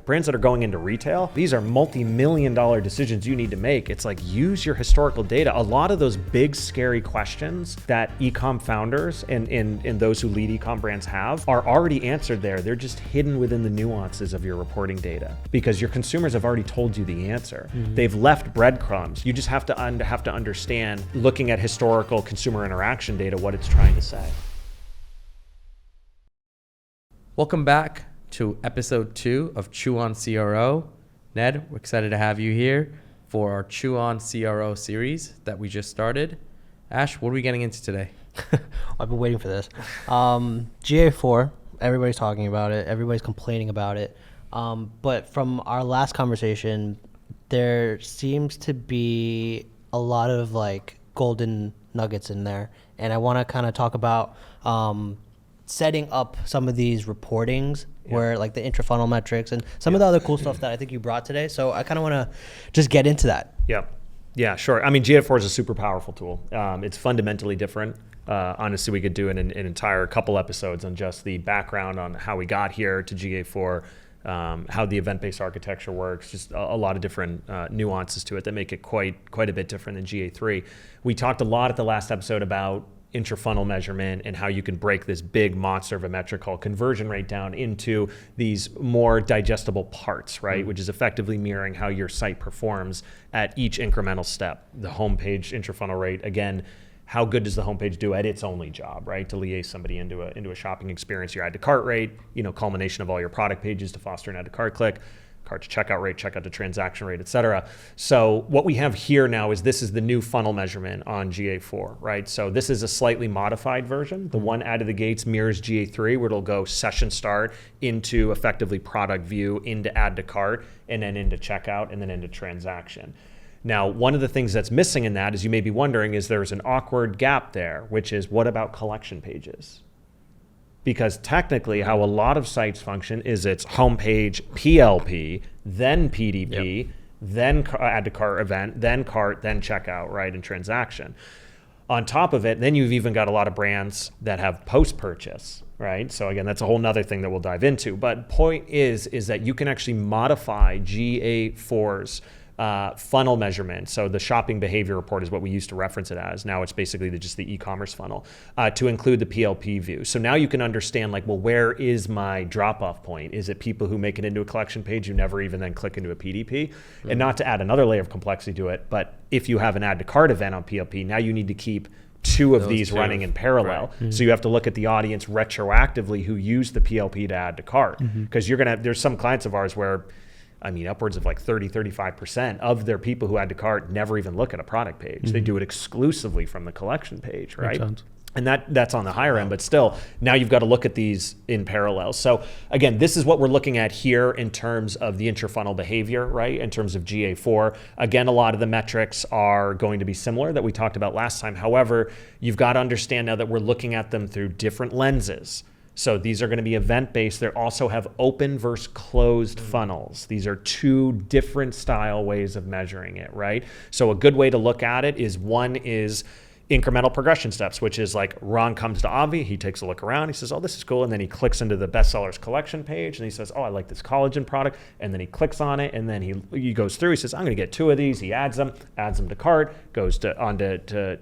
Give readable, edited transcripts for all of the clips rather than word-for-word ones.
brands that are going into retail, these are multi-million-dollar decisions you need to make. It's like, use your historical data. A lot of those big, scary questions that e-com founders and those who lead e-com brands have are already answered there. They're just hidden within the nuances of your reporting data because your consumers have already told you the answer. They've left breadcrumbs. You just have to understand, looking at historical consumer interaction data, what it's trying to say. Welcome back to episode 2 of Chew on CRO. Ned, we're excited to have you here for our Chew on CRO series that we just started. Ash, what are we getting into today? I've been waiting for this. GA4, everybody's talking about it. Everybody's complaining about it. But from our last conversation, there seems to be a lot of like golden nuggets in there. And I want to kind of talk about setting up some of these reportings where like the intrafunnel metrics and some of the other cool stuff that I think you brought today. So I kind of want to just get into that. Yeah, sure. I mean, GA4 is a super powerful tool. It's fundamentally different. Honestly, we could do an entire couple episodes on just the background on how we got here to GA4, how the event-based architecture works, just a lot of different nuances to it that make it quite a bit different than GA3. We talked a lot at the last episode about intrafunnel measurement and how you can break this big monster of a metric called conversion rate down into these more digestible parts, right? Which is effectively mirroring how your site performs at each incremental step. The homepage intrafunnel rate, again, how good does the homepage do at its only job, right? To liaise somebody into a shopping experience, your add to cart rate, culmination of all your product pages to foster an add to cart click, cart to checkout rate, checkout to transaction rate, et cetera. So what we have here now is this is the new funnel measurement on GA4, right? So this is a slightly modified version. The one out of the gates mirrors GA3, where it'll go session start into effectively product view, into add to cart, and then into checkout, and then into transaction. Now, one of the things that's missing in that, as you may be wondering, is there's an awkward gap there, which is what about collection pages? Because technically how a lot of sites function is it's homepage, PLP, then PDP, then add to cart event, then cart, then checkout, right, and transaction. On top of it, then you've even got a lot of brands that have post-purchase, right? So again, that's a whole nother thing that we'll dive into. But point is that you can actually modify GA4's funnel measurement. So the shopping behavior report is what we used to reference it as. Now it's basically just the e-commerce funnel to include the PLP view. So now you can understand like, well, where is my drop-off point? Is it people who make it into a collection page who never even then click into a PDP? And not to add another layer of complexity to it, but if you have an add to cart event on PLP, now you need to keep two of these running in parallel. Right. So you have to look at the audience retroactively who used the PLP to add to cart. Because there's some clients of ours where upwards of like 35% of their people who add to cart never even look at a product page. They do it exclusively from the collection page, right? And that's on the higher end, but still, now you've got to look at these in parallel. So again, this is what we're looking at here in terms of the intrafunnel behavior, right? In terms of GA4. Again, a lot of the metrics are going to be similar that we talked about last time. However, you've got to understand now that we're looking at them through different lenses. So these are going to be event-based. They also have open versus closed funnels. These are two different style ways of measuring it, right? So a good way to look at it is one is incremental progression steps, which is like Ron comes to Avi, he takes a look around, he says, oh, this is cool. And then he clicks into the bestsellers collection page and he says, oh, I like this collagen product. And then he clicks on it and then he goes through, he says, I'm going to get 2 of these. He adds them to cart, goes to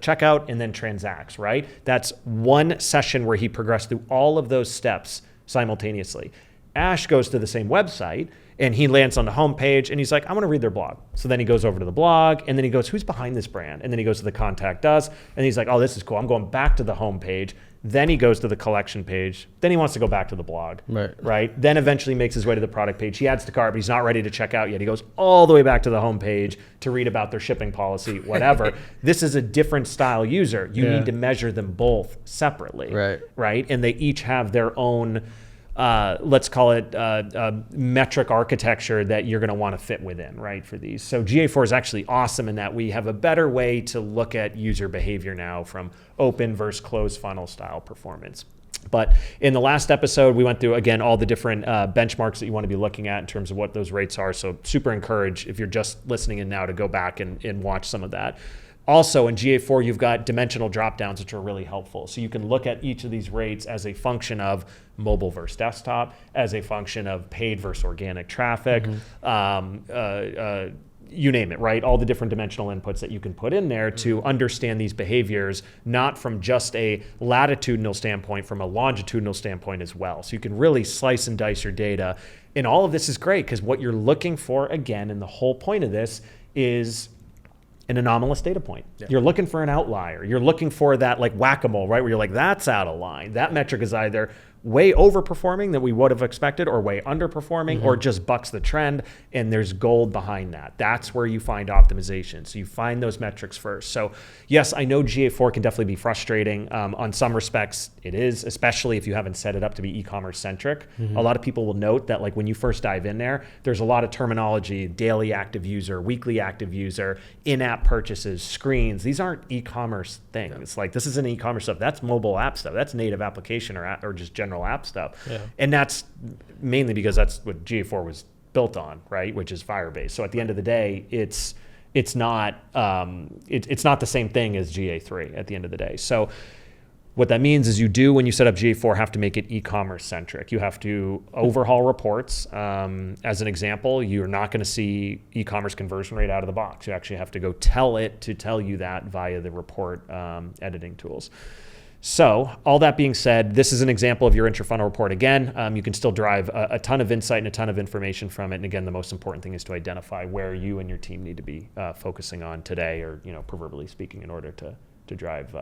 checkout and then transacts, right? That's one session where he progressed through all of those steps simultaneously. Ash goes to the same website and he lands on the homepage and he's like, I want to read their blog. So then he goes over to the blog and then he goes, who's behind this brand? And then he goes to the contact us and he's like, oh, this is cool. I'm going back to the homepage. Then he goes to the collection page. Then he wants to go back to the blog, right? Then eventually makes his way to the product page. He adds to cart, but he's not ready to check out yet. He goes all the way back to the homepage to read about their shipping policy, whatever. This is a different style user. You need to measure them both separately, right? And they each have their own let's call it metric architecture that you're going to want to fit within, right, for these. So GA4 is actually awesome in that we have a better way to look at user behavior now from open versus closed funnel style performance. But in the last episode, we went through, again, all the different benchmarks that you want to be looking at in terms of what those rates are. So super encourage, if you're just listening in now, to go back and watch some of that. Also in GA4, you've got dimensional drop downs, which are really helpful. So you can look at each of these rates as a function of mobile versus desktop, as a function of paid versus organic traffic, you name it, right? All the different dimensional inputs that you can put in there to understand these behaviors, not from just a latitudinal standpoint, from a longitudinal standpoint as well. So you can really slice and dice your data. And all of this is great because what you're looking for, again, and the whole point of this is an anomalous data point. Yeah. You're looking for an outlier. You're looking for that like whack-a-mole, right? Where you're like, that's out of line. That metric is either way overperforming than we would have expected or way underperforming or just bucks the trend, and there's gold behind that. That's where you find optimization. So you find those metrics first. So yes, I know GA4 can definitely be frustrating. On some respects, it is, especially if you haven't set it up to be e-commerce centric. A lot of people will note that like when you first dive in there, there's a lot of terminology, daily active user, weekly active user, in-app purchases, screens. These aren't e-commerce things. It's like, this isn't e-commerce stuff. That's mobile app stuff. That's native application or just general app stuff. And that's mainly because that's what GA4 was built on, right? Which is Firebase. So at the end of the day, it's not the same thing as GA3 at the end of the day. So what that means is you do, when you set up GA4, have to make it e-commerce centric. You have to overhaul reports. As an example, you're not going to see e-commerce conversion rate out of the box. You actually have to go tell it to tell you that via the report editing tools. So all that being said, this is an example of your intrafunnel report. Again, you can still derive a ton of insight and a ton of information from it. And again, the most important thing is to identify where you and your team need to be focusing on today, or proverbially speaking, in order to drive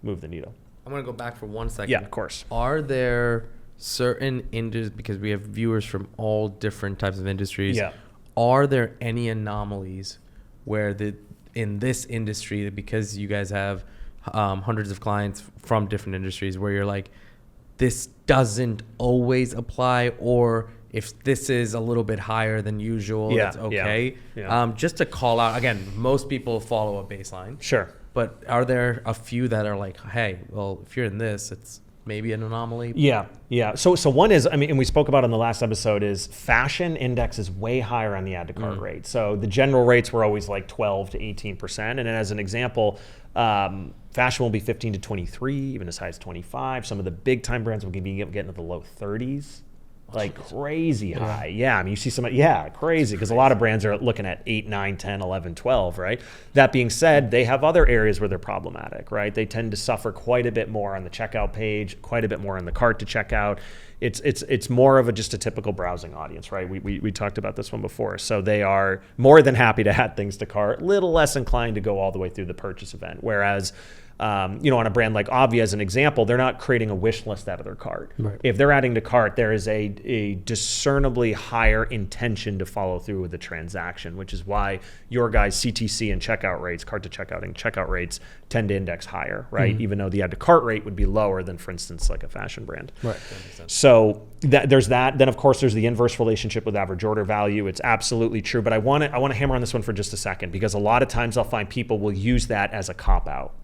move the needle. I'm going to go back for 1 second. Yeah, of course. Are there certain industries, because we have viewers from all different types of industries, are there any anomalies where in this industry, because you guys have hundreds of clients from different industries, where you're like, this doesn't always apply, or if this is a little bit higher than usual, it's okay? Just to call out, again, most people follow a baseline. Sure. But are there a few that are like, hey, well, if you're in this, it's maybe an anomaly? Yeah. So one is, and we spoke about in the last episode, is fashion index is way higher on the add to cart rate. So the general rates were always like 12 to 18%. And then as an example, fashion will be 15 to 23, even as high as 25. Some of the big time brands will be getting to the low 30s. Like crazy high. Yeah, you see some, crazy, because a lot of brands are looking at 8, 9, 10, 11, 12, right? That being said, they have other areas where they're problematic, right? They tend to suffer quite a bit more on the checkout page, quite a bit more on the cart to checkout. It's more of just a typical browsing audience, right? We talked about this one before. So they are more than happy to add things to cart, little less inclined to go all the way through the purchase event. Whereas on a brand like Avi, as an example, they're not creating a wish list out of their cart. Right. If they're adding to cart, there is a discernibly higher intention to follow through with the transaction, which is why your guys' CTC and checkout rates, cart to checkout and checkout rates, tend to index higher, right? Even though the add to cart rate would be lower than, for instance, like a fashion brand. Right. So there's that. Then of course there's the inverse relationship with average order value. It's absolutely true, but I want to hammer on this one for just a second, because a lot of times I'll find people will use that as a cop out.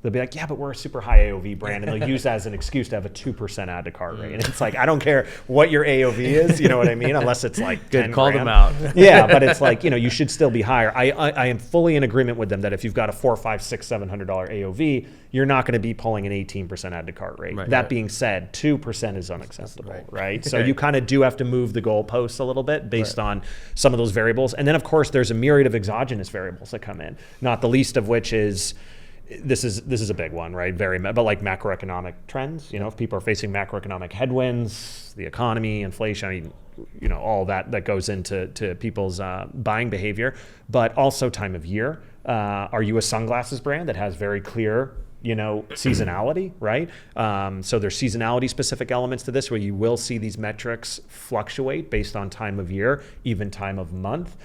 They'll be like, yeah, but we're a super high AOV brand, and they'll use that as an excuse to have a 2% add to cart rate. And it's like, I don't care what your AOV is, you know what I mean? Unless it's like 10 call grand. Them out. Yeah, but it's like, you should still be higher. I am fully in agreement with them that if you've got a $400, $500, $600, $700 AOV, you're not going to be pulling an 18% add to cart rate. Right, that being said, 2% is unacceptable, right? So you kind of do have to move the goalposts a little bit based on some of those variables. And then of course there's a myriad of exogenous variables that come in, not the least of which is, this is a big one, right? But like macroeconomic trends, if people are facing macroeconomic headwinds, the economy, inflation, all that goes into people's buying behavior, but also time of year. Are you a sunglasses brand that has very clear seasonality, right? So there's seasonality specific elements to this where you will see these metrics fluctuate based on time of year, even time of month.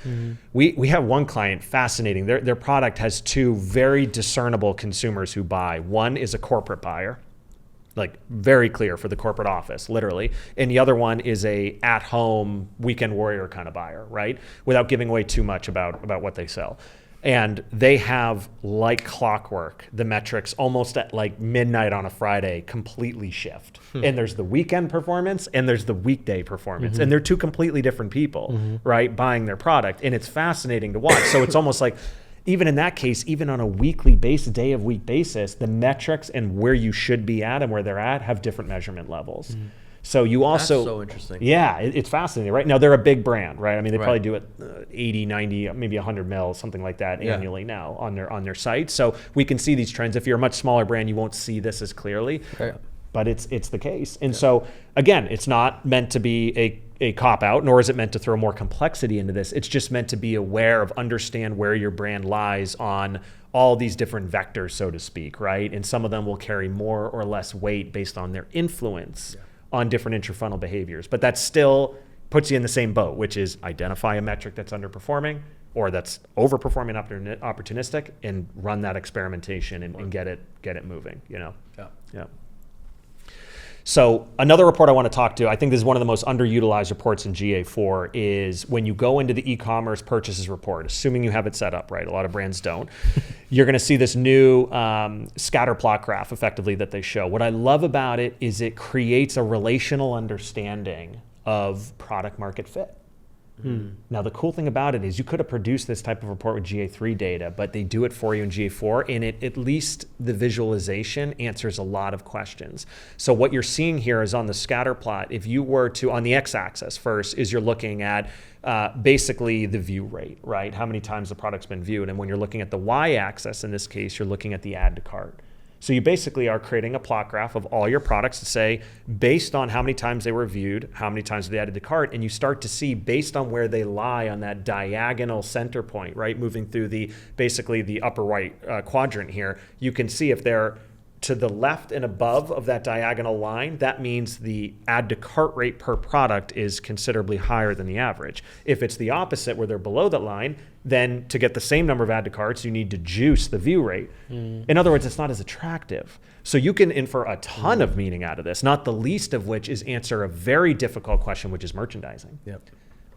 We have one client, fascinating. Their product has two very discernible consumers who buy. One is a corporate buyer, like very clear for the corporate office, literally. And the other one is a at-home weekend warrior kind of buyer, right? Without giving away too much about what they sell. And they have, like clockwork, the metrics almost at like midnight on a Friday completely shift. And there's the weekend performance and there's the weekday performance. And they're two completely different people, right, buying their product. And it's fascinating to watch. So it's almost like even in that case, even on a weekly basis, day of week basis, the metrics and where you should be at and where they're at have different measurement levels. So you also, That's so interesting. yeah, it's fascinating, right? Now they're a big brand, right? I mean, they Right. probably do it 80, 90, maybe 100 mil, something like that Yeah. annually now on their site. So we can see these trends. If you're a much smaller brand, you won't see this as clearly. Right. But it's the case. And so, again, it's not meant to be a cop-out, nor is it meant to throw more complexity into this. It's just meant to be aware of, understand where your brand lies on all these different vectors, so to speak, right? And some of them will carry more or less weight based on their influence on different intrafunnel behaviors. But that still puts you in the same boat, which is identify a metric that's underperforming or that's overperforming opportunistic, and run that experimentation and get it moving, you know? Yeah. So another report I want to talk to, I think this is one of the most underutilized reports in GA4, is when you go into the e-commerce purchases report, assuming you have it set up right, a lot of brands don't, you're going to see this new scatter plot graph effectively that they show. What I love about it is it creates a relational understanding of product market fit. Now, the cool thing about it is you could have produced this type of report with GA3 data, but they do it for you in GA4, and at least the visualization answers a lot of questions. So what you're seeing here is on the scatter plot, if you were to, on the x-axis first, is you're looking at basically the view rate, right? How many times the product's been viewed. And when you're looking at the y-axis, in this case, you're looking at the add to cart. So you basically are creating a plot graph of all your products to say, based on how many times they were viewed, how many times they added to cart, and you start to see based on where they lie on that diagonal center point, right? Moving through basically the upper right quadrant here, you can see if they're to the left and above of that diagonal line, that means the add to cart rate per product is considerably higher than the average. If it's the opposite, where they're below that line, then to get the same number of add to carts, you need to juice the view rate. In other words, it's not as attractive. So you can infer a ton of meaning out of this, not the least of which is answer a very difficult question, which is merchandising.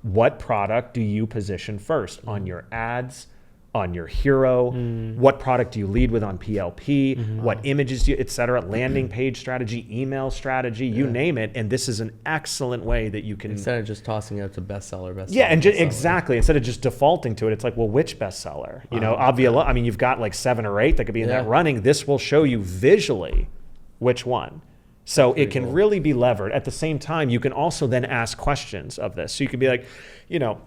What product do you position first on your ads, on your hero? What product do you lead with on PLP? What images do you, et cetera, landing page strategy, email strategy, you name it. And this is an excellent way that you can, Instead of just tossing it to bestseller. yeah, and exactly. Instead of just defaulting to it, it's like, well, which bestseller? You know, I mean, you've got like 7 or 8 that could be in that running. This will show you visually which one. So it can really be levered. At the same time, you can also then ask questions of this. So you could be like, you know,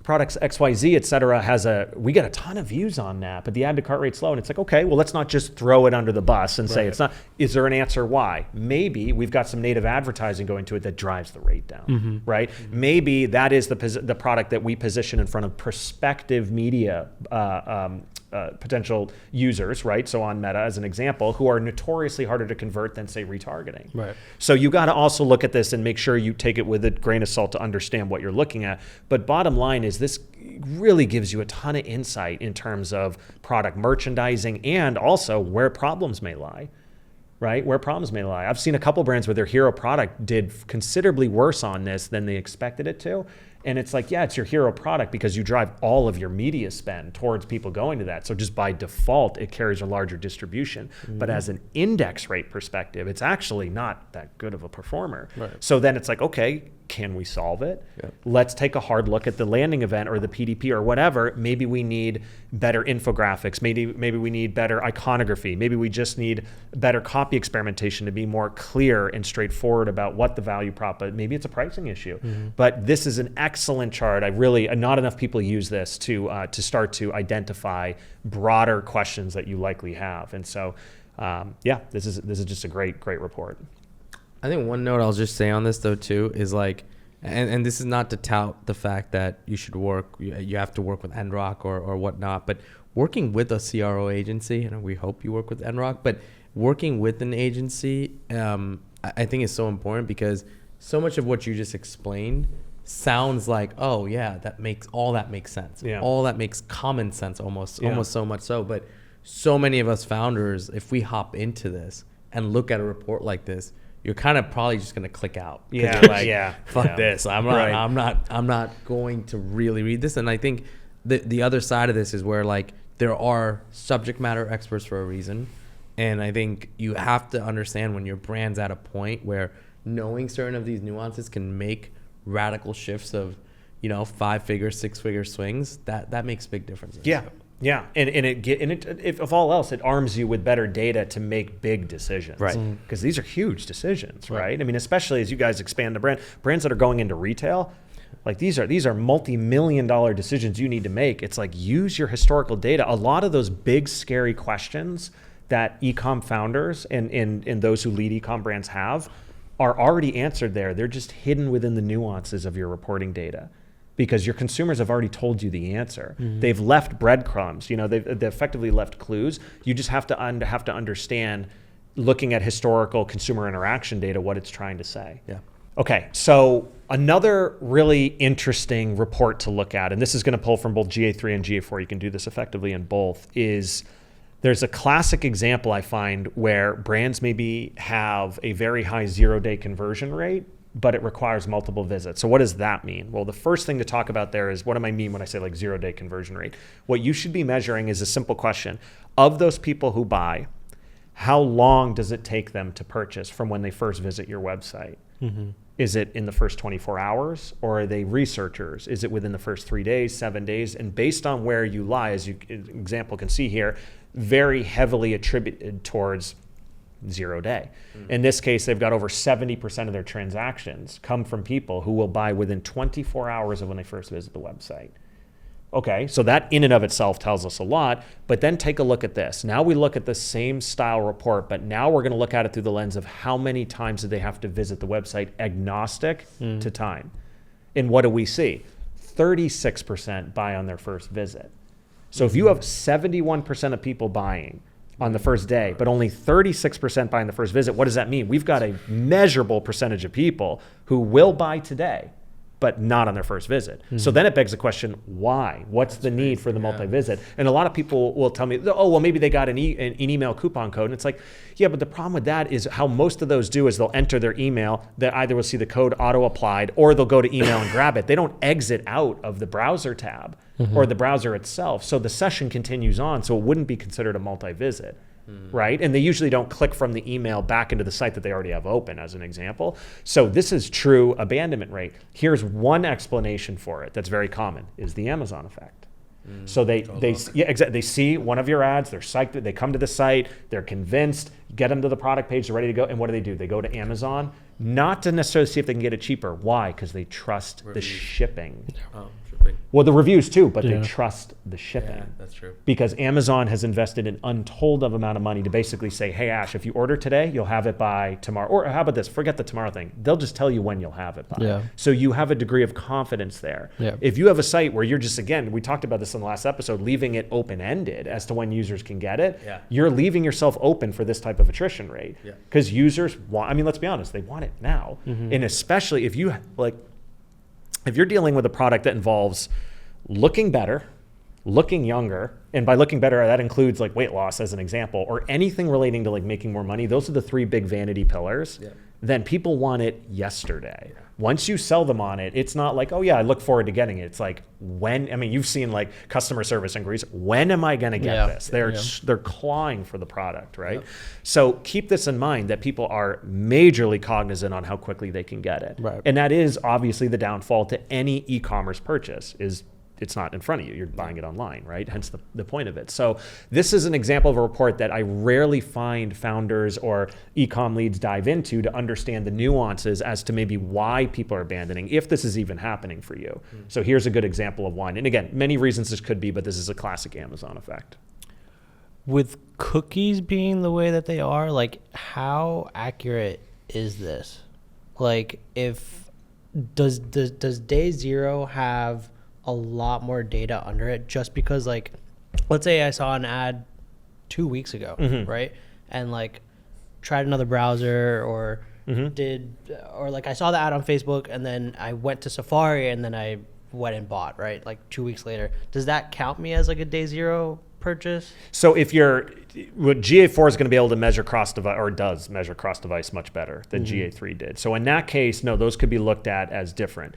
products XYZ, et cetera, we get a ton of views on that, but the add to cart rate's low. And it's like, okay, well, let's not just throw it under the bus and say it's not. Is there an answer why? Maybe we've got some native advertising going to it that drives the rate down, right? Maybe that is the product that we position in front of prospective media potential users, right? So on Meta, as an example, who are notoriously harder to convert than, say, retargeting. Right. So you got to also look at this and make sure you take it with a grain of salt to understand what you're looking at. But bottom line is this really gives you a ton of insight in terms of product merchandising and also where problems may lie. Right? Where problems may lie. I've seen a couple brands where their hero product did considerably worse on this than they expected it to. And it's like, yeah, it's your hero product because you drive all of your media spend towards people going to that. So just by default, it carries a larger distribution. But as an index rate perspective, it's actually not that good of a performer. Right. So then it's like, okay, can we solve it? Let's take a hard look at the landing event or the PDP or whatever. Maybe we need better infographics. Maybe we need better iconography. Maybe we just need better copy experimentation to be more clear and straightforward about what the value prop is. Maybe it's a pricing issue. But this is an excellent chart. Not enough people use this to start to identify broader questions that you likely have. And so, this is just a great report. I think one note I'll just say on this though too is like, and this is not to tout the fact that you have to work with Endrock or whatnot, but working with a CRO agency, and we hope you work with Endrock, but working with an agency, I think is so important because so much of what you just explained sounds like, oh yeah, that makes sense. Yeah. All that makes common sense almost so much so. But so many of us founders, if we hop into this and look at a report like this, you're kind of probably just gonna click out. Yeah, you're like, yeah. Fuck Yeah. this. I'm not going to really read this. And I think the other side of this is where like there are subject matter experts for a reason, and I think you have to understand when your brand's at a point where knowing certain of these nuances can make radical shifts of, 5-figure, 6-figure swings. That makes big differences. Yeah. Yeah, and if all else, it arms you with better data to make big decisions. Right. Because these are huge decisions, right? I mean, especially as you guys expand the brands that are going into retail, like these are multi-million-dollar decisions you need to make. It's like, use your historical data. A lot of those big, scary questions that e-com founders and those who lead e-com brands have are already answered there. They're just hidden within the nuances of your reporting data, because your consumers have already told you the answer. They've left breadcrumbs. They've effectively left clues. You just have to understand, looking at historical consumer interaction data, what it's trying to say. Yeah. Okay, so another really interesting report to look at, and this is going to pull from both GA3 and GA4, you can do this effectively in both, is there's a classic example I find where brands maybe have a very high 0-day conversion rate, but it requires multiple visits. So what does that mean? Well, the first thing to talk about there is, what do I mean when I say like 0-day conversion rate? What you should be measuring is a simple question. Of those people who buy, how long does it take them to purchase from when they first visit your website? Is it in the first 24 hours, or are they researchers? Is it within the first 3 days, 7 days? And based on where you lie, as you example can see here, very heavily attributed towards 0-day. In this case, they've got over 70% of their transactions come from people who will buy within 24 hours of when they first visit the website. Okay, so that in and of itself tells us a lot, but then take a look at this. Now we look at the same style report, but now we're gonna look at it through the lens of how many times did they have to visit the website, agnostic to time. And what do we see? 36% buy on their first visit. So if you have 71% of people buying on the first day, but only 36% buying the first visit, what does that mean? We've got a measurable percentage of people who will buy today, but not on their first visit. So then it begs the question, why? What's the need for the multi-visit? And a lot of people will tell me, oh, well, maybe they got an email coupon code. And it's like, yeah, but the problem with that is how most of those do is they'll enter their email, that either will see the code auto-applied, or they'll go to email and grab it. They don't exit out of the browser tab or the browser itself. So the session continues on, so it wouldn't be considered a multi-visit. Right? And they usually don't click from the email back into the site that they already have open, as an example. So this is true abandonment rate. Here's one explanation for it that's very common, is the Amazon effect. So they see one of your ads, they're psyched, they come to the site, they're convinced, get them to the product page, they're ready to go, and what do? They go to Amazon, not to necessarily see if they can get it cheaper. Why? Because they trust the shipping. Well, the reviews too, but they trust the shipping. Yeah, that's true. Because Amazon has invested an untold of amount of money to basically say, hey, Ash, if you order today, you'll have it by tomorrow. Or how about this? Forget the tomorrow thing. They'll just tell you when you'll have it by. So you have a degree of confidence there. If you have a site where you're just, again, we talked about this in the last episode, leaving it open-ended as to when users can get it, you're leaving yourself open for this type of attrition rate. Because users want, I mean, let's be honest, they want it now. And especially if you're dealing with a product that involves looking better, looking younger, and by looking better, that includes like weight loss as an example, or anything relating to like making more money, those are the three big vanity pillars, then people want it yesterday. Once you sell them on it, it's not like, oh yeah, I look forward to getting it. It's like, when, I mean, you've seen like customer service inquiries, when am I gonna get this? They're clawing for the product, right? So keep this in mind, that people are majorly cognizant on how quickly they can get it. And that is obviously the downfall to any e-commerce purchase, is it's not in front of you. You're buying it online, right? Hence the point of it. So this is an example of a report that I rarely find founders or e-com leads dive into to understand the nuances as to maybe why people are abandoning, if this is even happening for you. So here's a good example of one. And again, many reasons this could be, but this is a classic Amazon effect. With cookies being the way that they are, like, how accurate is this? Like, does day zero have a lot more data under it, just because, like, let's say I saw an ad 2 weeks ago, right? And like tried another browser or like I saw the ad on Facebook and then I went to Safari and then I went and bought, right? Like 2 weeks later. Does that count me as like a day zero purchase? So if what GA4 is going to be able to measure cross-device, or does measure cross-device much better than GA3 did. So in that case, no, those could be looked at as different.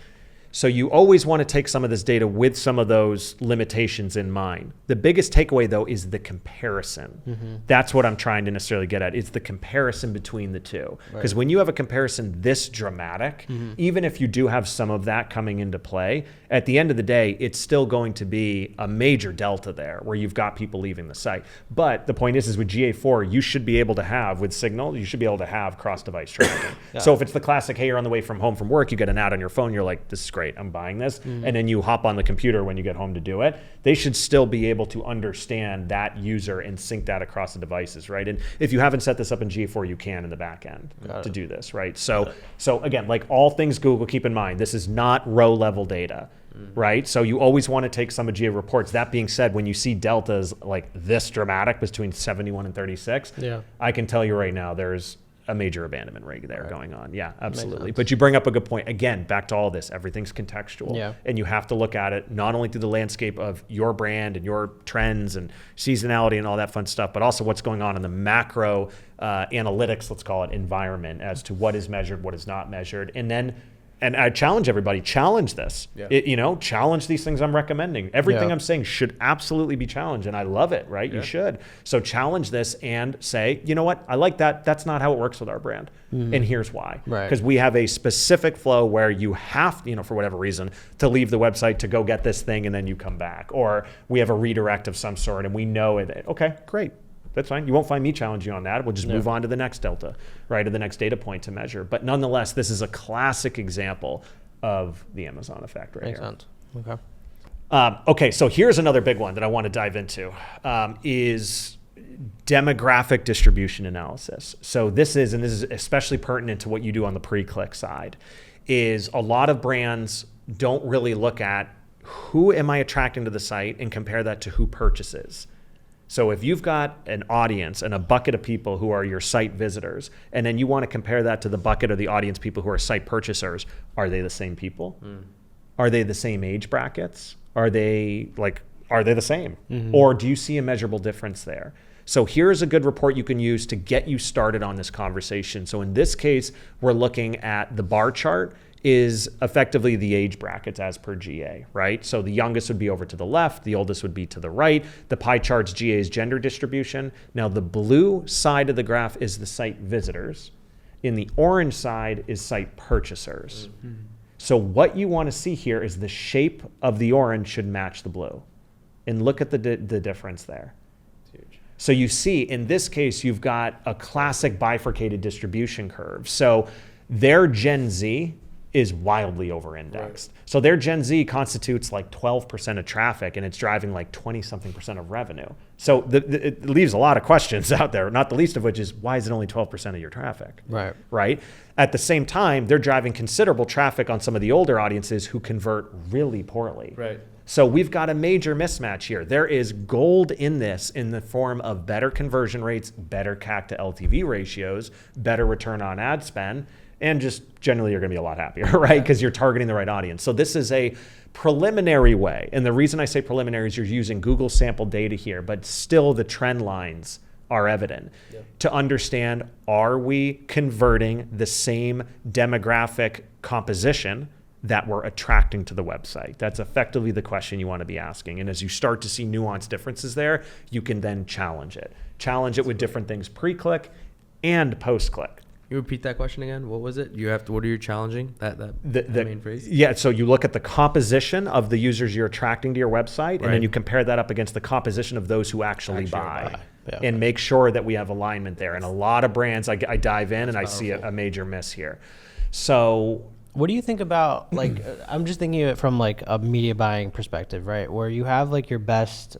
So you always want to take some of this data with some of those limitations in mind. The biggest takeaway, though, is the comparison. That's what I'm trying to necessarily get at. It's the comparison between the two. Because when you have a comparison this dramatic, even if you do have some of that coming into play, at the end of the day, it's still going to be a major delta there where you've got people leaving the site. But the point is with GA4, you should be able to have, with Signal, you should be able to have cross-device tracking. So if it's the classic, hey, you're on the way from home from work, you get an ad on your phone, you're like, this is great, I'm buying this. And then you hop on the computer when you get home to do it. They should still be able to understand that user and sync that across the devices, right? And if you haven't set this up in GA4, you can in the back end to do this, right? So again, like all things Google, keep in mind, this is not row level data. Right? So you always want to take some of GA reports. That being said, when you see deltas like this dramatic between 71 and 36, I can tell you right now there's a major abandonment rate there going on. Yeah, absolutely. But you bring up a good point. Again, back to all this, everything's contextual. And you have to look at it not only through the landscape of your brand and your trends and seasonality and all that fun stuff, but also what's going on in the macro analytics, let's call it, environment as to what is measured, what is not measured. And I challenge everybody, challenge this. Challenge these things I'm recommending. Everything I'm saying should absolutely be challenged, and I love it, right? You should. So challenge this and say, you know what? I like that. That's not how it works with our brand. And here's why. Because we have a specific flow where you have, for whatever reason, to leave the website to go get this thing and then you come back. Or we have a redirect of some sort and we know it. Okay, great. That's fine. You won't find me challenging you on that. We'll just move on to the next delta, right, or the next data point to measure. But nonetheless, this is a classic example of the Amazon effect right Makes here. sense. Okay. Okay, so here's another big one that I want to dive into is demographic distribution analysis. So this is especially pertinent to what you do on the pre-click side, is a lot of brands don't really look at who am I attracting to the site and compare that to who purchases. So if you've got an audience and a bucket of people who are your site visitors, and then you want to compare that to the bucket of the audience people who are site purchasers, are they the same people? Are they the same age brackets? Are they the same? Or do you see a measurable difference there? So here's a good report you can use to get you started on this conversation. So in this case, we're looking at the bar chart is effectively the age brackets as per GA, right? So the youngest would be over to the left, the oldest would be to the right. The pie chart's GA's gender distribution. Now the blue side of the graph is the site visitors. In the orange side is site purchasers. So what you want to see here is the shape of the orange should match the blue. And look at the difference there. So you see, in this case, you've got a classic bifurcated distribution curve. So their Gen Z is wildly over-indexed. So their Gen Z constitutes like 12% of traffic and it's driving like 20-something% of revenue. So it leaves a lot of questions out there, not the least of which is, why is it only 12% of your traffic? Right? At the same time, they're driving considerable traffic on some of the older audiences who convert really poorly. So we've got a major mismatch here. There is gold in this in the form of better conversion rates, better CAC to LTV ratios, better return on ad spend, and just generally you're gonna be a lot happier, right? Because you're targeting the right audience. So this is a preliminary way. And the reason I say preliminary is you're using Google sample data here, but still the trend lines are evident to understand, are we converting the same demographic composition that we're attracting to the website? That's effectively the question you want to be asking. And as you start to see nuanced differences there, you can then challenge it. Challenge it with different things pre-click and post-click. You repeat that question again? What was it? What are you challenging? That main phrase? Yeah, so you look at the composition of the users you're attracting to your website, and then you compare that up against the composition of those who actually buy. And make sure that we have alignment there. And a lot of brands, I dive in and I see a major miss here. So what do you think about, like, I'm just thinking of it from like a media buying perspective, right? Where you have like your best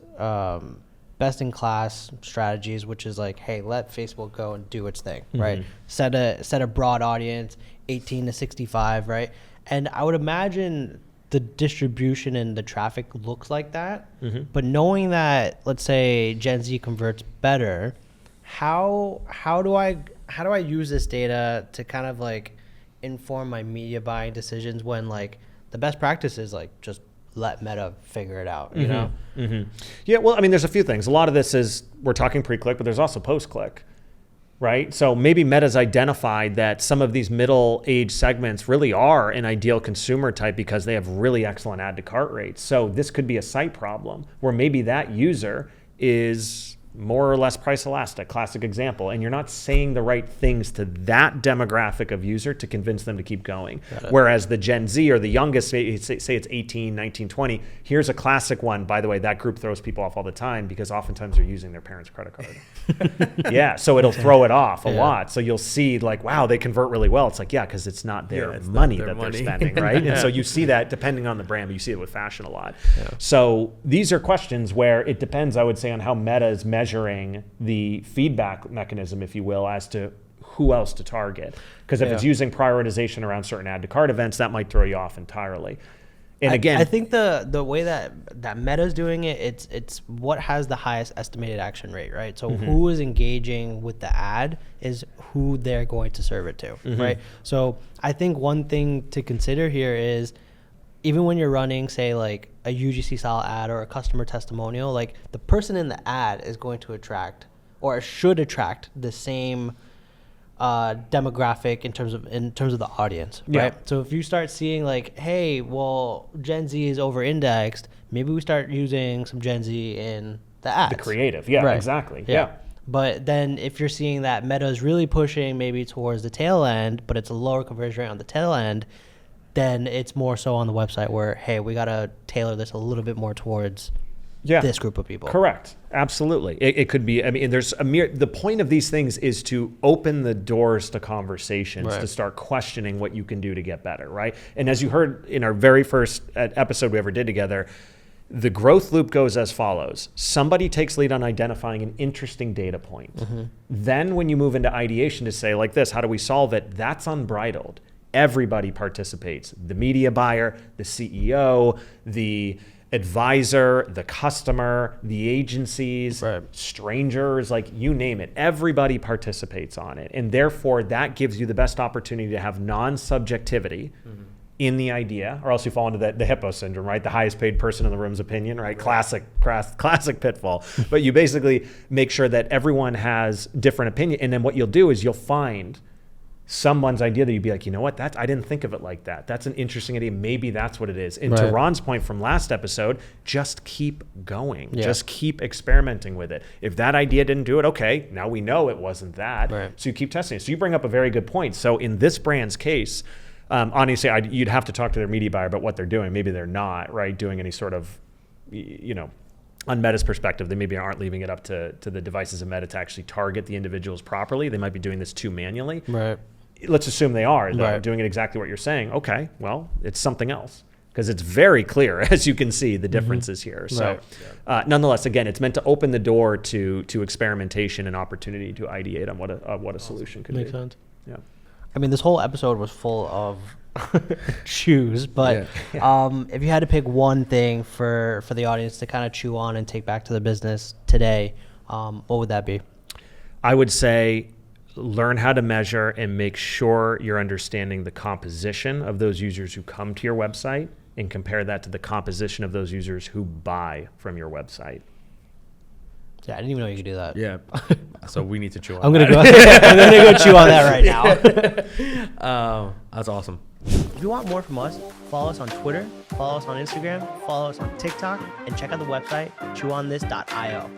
in class strategies, which is like, hey, let Facebook go and do its thing, right? Set a broad audience, 18 to 65, right? And I would imagine the distribution and the traffic looks like that. But knowing that, let's say Gen Z converts better, how do I use this data to kind of like inform my media buying decisions when like the best practice is like just let Meta figure it out, you know? Yeah, well, I mean, there's a few things. A lot of this is, we're talking pre-click, but there's also post-click. right? So maybe Meta's identified that some of these middle age segments really are an ideal consumer type because they have really excellent add to cart rates. So this could be a site problem where maybe that user is more or less price elastic, classic example, and you're not saying the right things to that demographic of user to convince them to keep going. Whereas the Gen Z or the youngest, say it's 18, 19, 20, here's a classic one. By the way, that group throws people off all the time because oftentimes they're using their parents' credit card. Yeah, so it'll throw it off a lot. So you'll see like, wow, they convert really well. It's like, yeah, because it's not their money not their that money. they're spending, right? And so you see that depending on the brand, but you see it with fashion a lot. So these are questions where it depends, I would say, on how Meta is measuring the feedback mechanism, if you will, as to who else to target. Because if it's using prioritization around certain add to cart events, that might throw you off entirely. And again, I think the way that Meta's doing it, it's what has the highest estimated action rate, right? So who is engaging with the ad is who they're going to serve it to, right? So I think one thing to consider here is even when you're running, say, like a UGC style ad or a customer testimonial, like the person in the ad is going to attract or should attract the same demographic in terms of the audience, right? So if you start seeing like, hey, well, Gen Z is over indexed, maybe we start using some Gen Z in the ads. the creative, exactly. Yeah. But then if you're seeing that Meta is really pushing maybe towards the tail end, but it's a lower conversion rate on the tail end, then it's more so on the website where, hey, we got to tailor this a little bit more towards this group of people. Correct. Absolutely. It could be, I mean, there's the point of these things is to open the doors to conversations, to start questioning what you can do to get better, right? And as you heard in our very first episode we ever did together, the growth loop goes as follows. Somebody takes lead on identifying an interesting data point. Then when you move into ideation to say like this, how do we solve it? That's unbridled. Everybody participates. The media buyer, the CEO, the advisor, the customer, the agencies, strangers, like you name it. Everybody participates on it. And therefore, that gives you the best opportunity to have non-subjectivity in the idea, or else you fall into the hippo syndrome, right? The highest paid person in the room's opinion, right? Classic pitfall. But you basically make sure that everyone has different opinion. And then what you'll do is you'll find someone's idea that you'd be like, you know what, I didn't think of it like that. That's an interesting idea. Maybe that's what it is. And to Ron's point from last episode, just keep going. Just keep experimenting with it. If that idea didn't do it, okay, now we know it wasn't that. So you keep testing it. So you bring up a very good point. So in this brand's case, honestly, you'd have to talk to their media buyer about what they're doing. Maybe they're not, right, doing any sort of, on Meta's perspective, they maybe aren't leaving it up to the devices of Meta to actually target the individuals properly. They might be doing this too manually. Let's assume they are, though, doing it exactly what you're saying. Okay, well, it's something else. Because it's very clear, as you can see, the differences here. So nonetheless, again, it's meant to open the door to experimentation and opportunity to ideate on what a solution could be. Makes sense. Yeah. I mean, this whole episode was full of chews, but if you had to pick one thing for the audience to kind of chew on and take back to the business today, what would that be? I would say learn how to measure and make sure you're understanding the composition of those users who come to your website and compare that to the composition of those users who buy from your website. Yeah, I didn't even know you could do that. Yeah. So we need to chew on I'm that. I'm gonna go chew on that right now. That's awesome. If you want more from us, follow us on Twitter, follow us on Instagram, follow us on TikTok, and check out the website chewonthis.io.